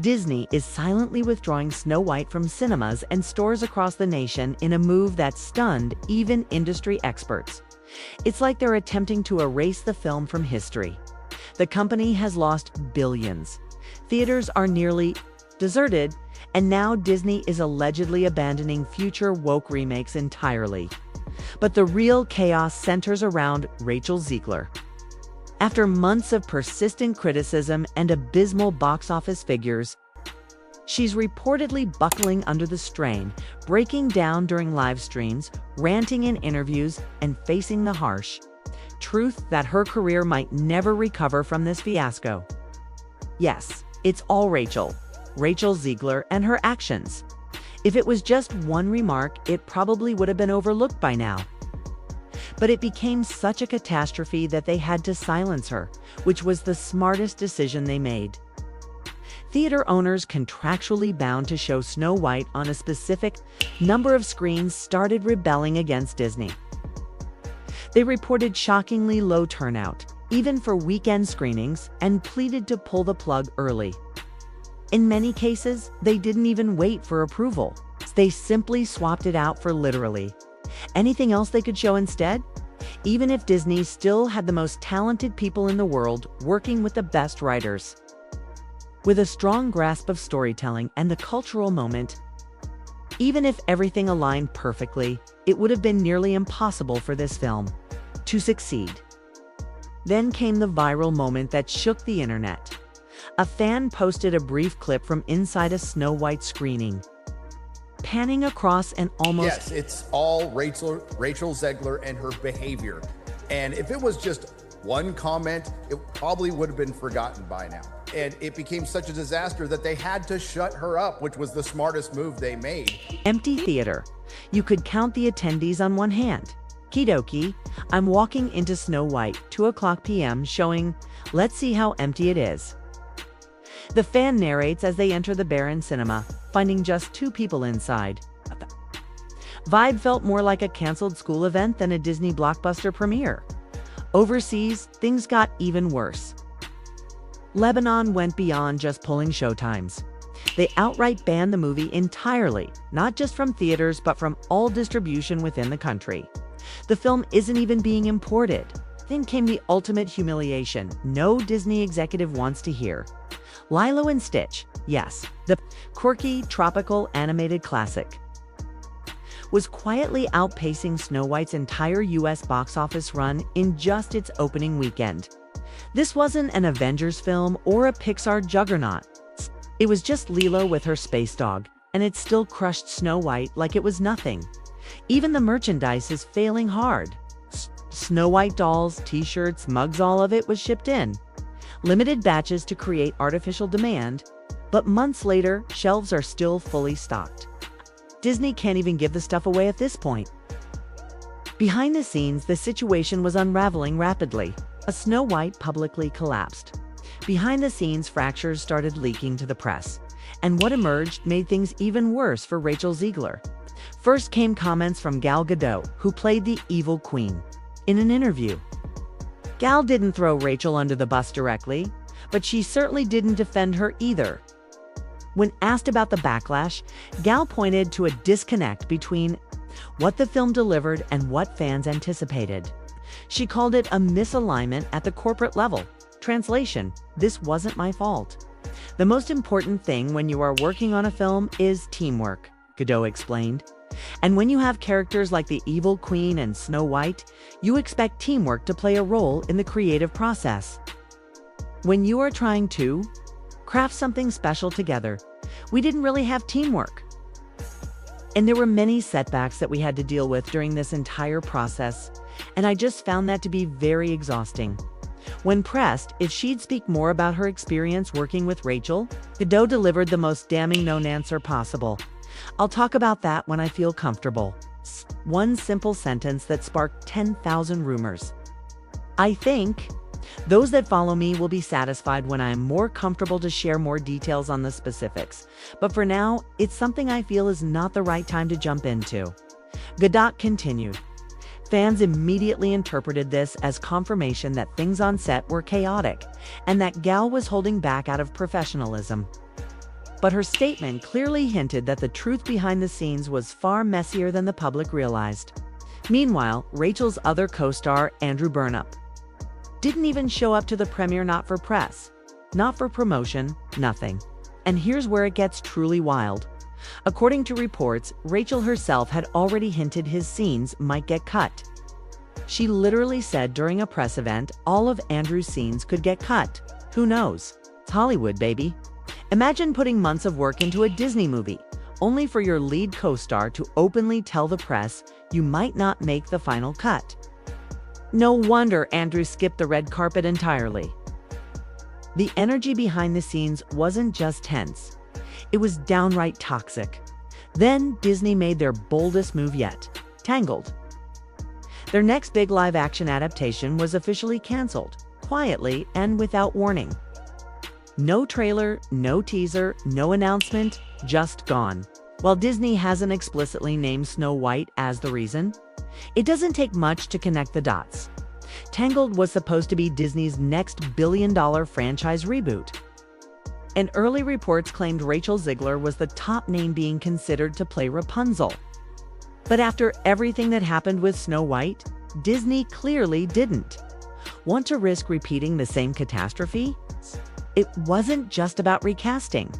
Disney is silently withdrawing Snow White from cinemas and stores across the nation in a move that stunned even industry experts. It's like they're attempting to erase the film from history. The company has lost billions. Theaters are nearly deserted, and now Disney is allegedly abandoning future woke remakes entirely. But the real chaos centers around Rachel Zegler. After months of persistent criticism and abysmal box office figures, she's reportedly buckling under the strain, breaking down during live streams, ranting in interviews, and facing the harsh truth that her career might never recover from this fiasco. Yes, it's all Rachel Zegler, and her actions. If it was just one remark, it probably would have been overlooked by now. But it became such a catastrophe that they had to silence her, which was the smartest decision they made. Theater owners contractually bound to show Snow White on a specific number of screens started rebelling against Disney. They reported shockingly low turnout, even for weekend screenings, and pleaded to pull the plug early. In many cases, they didn't even wait for approval. They simply swapped it out for literally anything else they could show instead, even if Disney still had the most talented people in the world working with the best writers. With a strong grasp of storytelling and the cultural moment, even if everything aligned perfectly, it would have been nearly impossible for this film to succeed. Then came the viral moment that shook the internet. A fan posted a brief clip from inside a Snow White screening, panning across an almost— Yes, it's all Rachel Zegler and her behavior. And if it was just one comment, it probably would have been forgotten by now. And it became such a disaster that they had to shut her up, which was the smartest move they made. Empty theater. You could count the attendees on one hand. Kidoki, I'm walking into Snow White, 2:00 p.m. showing. Let's see how empty it is. The fan narrates as they enter the barren cinema, finding just 2 people inside. Vibe felt more like a canceled school event than a Disney blockbuster premiere. Overseas, things got even worse. Lebanon went beyond just pulling showtimes. They outright banned the movie entirely, not just from theaters but from all distribution within the country. The film isn't even being imported. Then came the ultimate humiliation no Disney executive wants to hear. Lilo and Stitch, yes, the quirky, tropical animated classic, was quietly outpacing Snow White's entire US box office run in just its opening weekend. This wasn't an Avengers film or a Pixar juggernaut. It was just Lilo with her space dog, and it still crushed Snow White like it was nothing. Even the merchandise is failing hard. Snow White dolls, t-shirts, mugs, all of it was shipped in. Limited batches to create artificial demand, but months later, shelves are still fully stocked. Disney can't even give the stuff away at this point. Behind the scenes, the situation was unraveling rapidly. A Snow White publicly collapsed. Behind the scenes, fractures started leaking to the press, and what emerged made things even worse for Rachel Zegler. First came comments from Gal Gadot, who played the evil queen. In an interview, Gal didn't throw Rachel under the bus directly, but she certainly didn't defend her either. When asked about the backlash, Gal pointed to a disconnect between what the film delivered and what fans anticipated. She called it a misalignment at the corporate level. Translation: this wasn't my fault. The most important thing when you are working on a film is teamwork, Gadot explained. And when you have characters like the Evil Queen and Snow White, you expect teamwork to play a role in the creative process. When you are trying to craft something special together, we didn't really have teamwork. And there were many setbacks that we had to deal with during this entire process, and I just found that to be very exhausting. When pressed if she'd speak more about her experience working with Rachel, Gadot delivered the most damning non-answer possible. I'll talk about that when I feel comfortable. One simple sentence that sparked 10,000 rumors. I think those that follow me will be satisfied when I am more comfortable to share more details on the specifics. But for now, it's something I feel is not the right time to jump into. Gadot continued. Fans immediately interpreted this as confirmation that things on set were chaotic and that Gal was holding back out of professionalism. but her statement clearly hinted that the truth behind the scenes was far messier than the public realized. Meanwhile, Rachel's other co-star, Andrew Burnap, didn't even show up to the premiere, not for press, not for promotion, nothing. And here's where it gets truly wild. According to reports, Rachel herself had already hinted his scenes might get cut. She literally said during a press event all of Andrew's scenes could get cut. Who knows? It's Hollywood, baby. Imagine putting months of work into a Disney movie, only for your lead co-star to openly tell the press you might not make the final cut. No wonder Andrew skipped the red carpet entirely. The energy behind the scenes wasn't just tense. It was downright toxic. Then Disney made their boldest move yet, Tangled. Their next big live-action adaptation was officially canceled, quietly and without warning. No trailer, no teaser, no announcement, just gone. While Disney hasn't explicitly named Snow White as the reason, it doesn't take much to connect the dots. Tangled was supposed to be Disney's next billion-dollar franchise reboot. And early reports claimed Rachel Zegler was the top name being considered to play Rapunzel. But after everything that happened with Snow White, Disney clearly didn't want to risk repeating the same catastrophe. It wasn't just about recasting.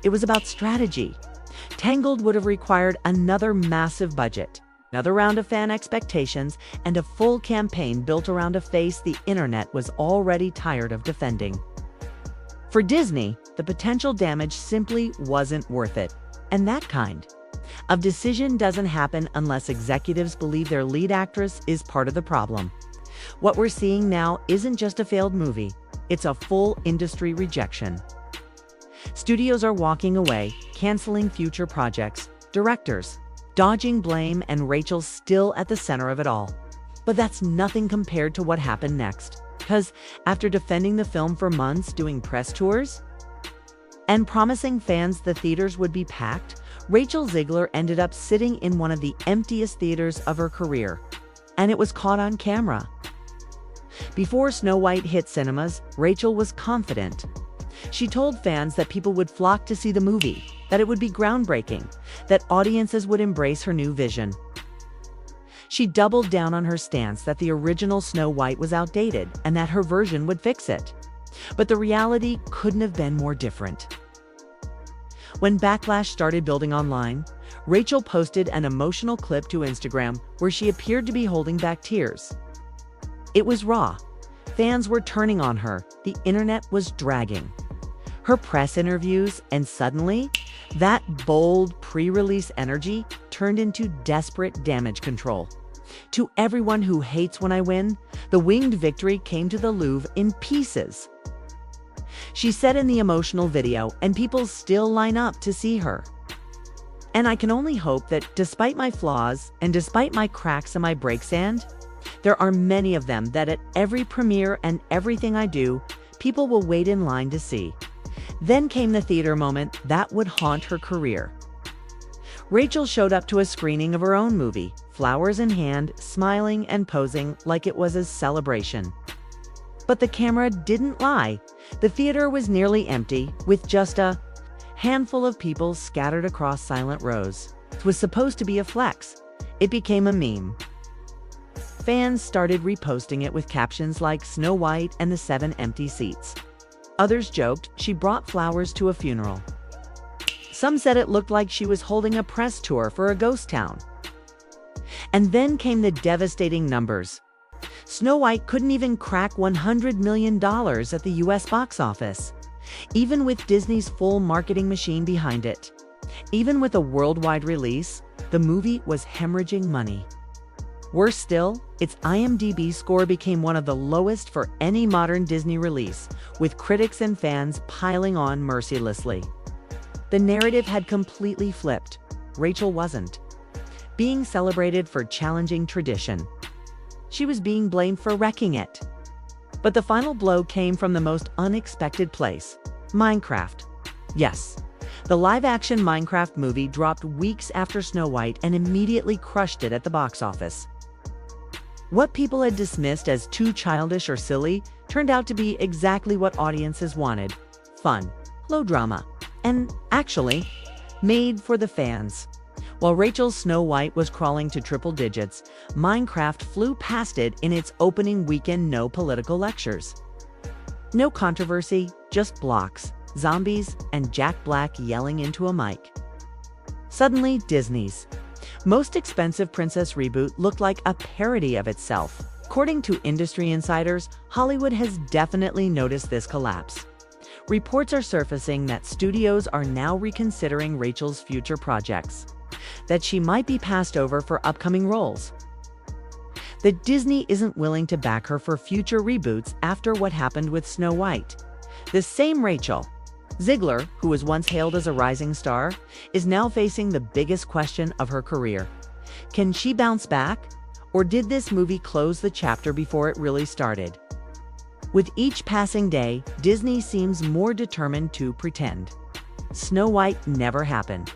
It was about strategy. Tangled would have required another massive budget, another round of fan expectations, and a full campaign built around a face the internet was already tired of defending. For Disney, the potential damage simply wasn't worth it. And that kind of decision doesn't happen unless executives believe their lead actress is part of the problem. What we're seeing now isn't just a failed movie, it's a full industry rejection. Studios are walking away, canceling future projects, directors dodging blame, and Rachel's still at the center of it all. But that's nothing compared to what happened next. Because after defending the film for months, doing press tours, and promising fans the theaters would be packed, Rachel Zegler ended up sitting in one of the emptiest theaters of her career. And it was caught on camera. Before Snow White hit cinemas, Rachel was confident. She told fans that people would flock to see the movie, that it would be groundbreaking, that audiences would embrace her new vision. She doubled down on her stance that the original Snow White was outdated and that her version would fix it. But the reality couldn't have been more different. When Backlash started building online, Rachel posted an emotional clip to Instagram where she appeared to be holding back tears. It was raw. Fans were turning on her. The internet was dragging her press interviews, and suddenly, that bold pre-release energy turned into desperate damage control. To everyone who hates when I win, the winged victory came to the Louvre in pieces. She said in the emotional video, and people still line up to see her. And I can only hope that despite my flaws and despite my cracks and my break sand, there are many of them that at every premiere and everything I do, people will wait in line to see. Then came the theater moment that would haunt her career. Rachel showed up to a screening of her own movie, flowers in hand, smiling and posing like it was a celebration. But the camera didn't lie. The theater was nearly empty, with just a handful of people scattered across silent rows. It was supposed to be a flex. It became a meme. Fans started reposting it with captions like Snow White and the 7 empty seats. Others joked she brought flowers to a funeral. Some said it looked like she was holding a press tour for a ghost town. And then came the devastating numbers. Snow White couldn't even crack $100 million at the US box office, even with Disney's full marketing machine behind it. Even with a worldwide release, the movie was hemorrhaging money. Worse still, its IMDb score became one of the lowest for any modern Disney release, with critics and fans piling on mercilessly. The narrative had completely flipped. Rachel wasn't being celebrated for challenging tradition. She was being blamed for wrecking it. But the final blow came from the most unexpected place: Minecraft. Yes, the live-action Minecraft movie dropped weeks after Snow White and immediately crushed it at the box office. What people had dismissed as too childish or silly turned out to be exactly what audiences wanted: fun, low drama, and actually, made for the fans. While Rachel's Snow White was crawling to triple digits, Minecraft flew past it in its opening weekend. No political lectures. No controversy, just blocks, zombies, and Jack Black yelling into a mic. Suddenly, Disney's most expensive princess reboot looked like a parody of itself. According to industry insiders, Hollywood has definitely noticed this collapse. Reports are surfacing that studios are now reconsidering Rachel's future projects, that she might be passed over for upcoming roles, that Disney isn't willing to back her for future reboots after what happened with Snow White. The same Rachel, Zegler, who was once hailed as a rising star, is now facing the biggest question of her career. Can she bounce back? Or did this movie close the chapter before it really started? With each passing day, Disney seems more determined to pretend Snow White never happened.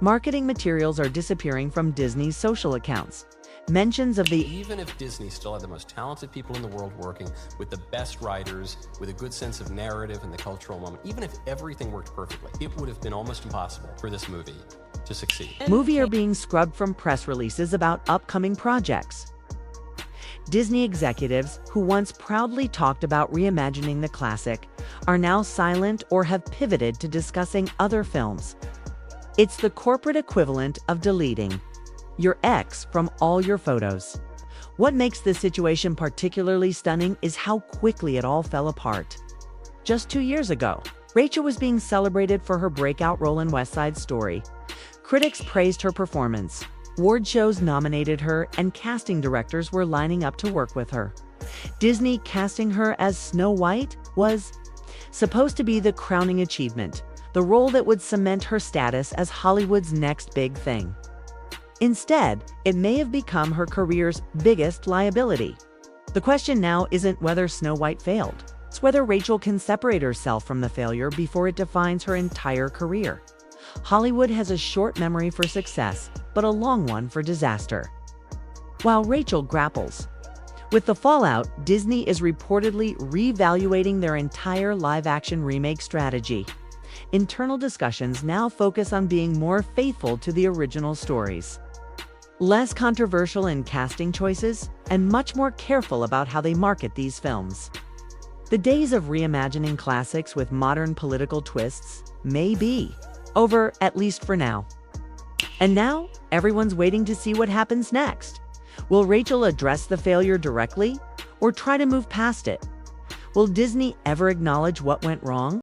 Marketing materials are disappearing from Disney's social accounts. Mentions of the Even if Disney still had the most talented people in the world working with the best writers, with a good sense of narrative and the cultural moment, even if everything worked perfectly, it would have been almost impossible for this movie to succeed. movie are being scrubbed from press releases about upcoming projects. Disney executives, who once proudly talked about reimagining the classic, are now silent or have pivoted to discussing other films. It's the corporate equivalent of deleting your ex from all your photos. What makes this situation particularly stunning is how quickly it all fell apart. Just 2 years ago, Rachel was being celebrated for her breakout role in West Side Story. Critics praised her performance. Award shows nominated her, and casting directors were lining up to work with her. Disney casting her as Snow White was supposed to be the crowning achievement, the role that would cement her status as Hollywood's next big thing. Instead, it may have become her career's biggest liability. The question now isn't whether Snow White failed. It's whether Rachel can separate herself from the failure before it defines her entire career. Hollywood has a short memory for success, but a long one for disaster. While Rachel grapples with the fallout, Disney is reportedly reevaluating their entire live-action remake strategy. Internal discussions now focus on being more faithful to the original stories, less controversial in casting choices, and much more careful about how they market these films. The days of reimagining classics with modern political twists may be over, at least for now. And now, everyone's waiting to see what happens next. Will Rachel address the failure directly, or try to move past it? Will Disney ever acknowledge what went wrong?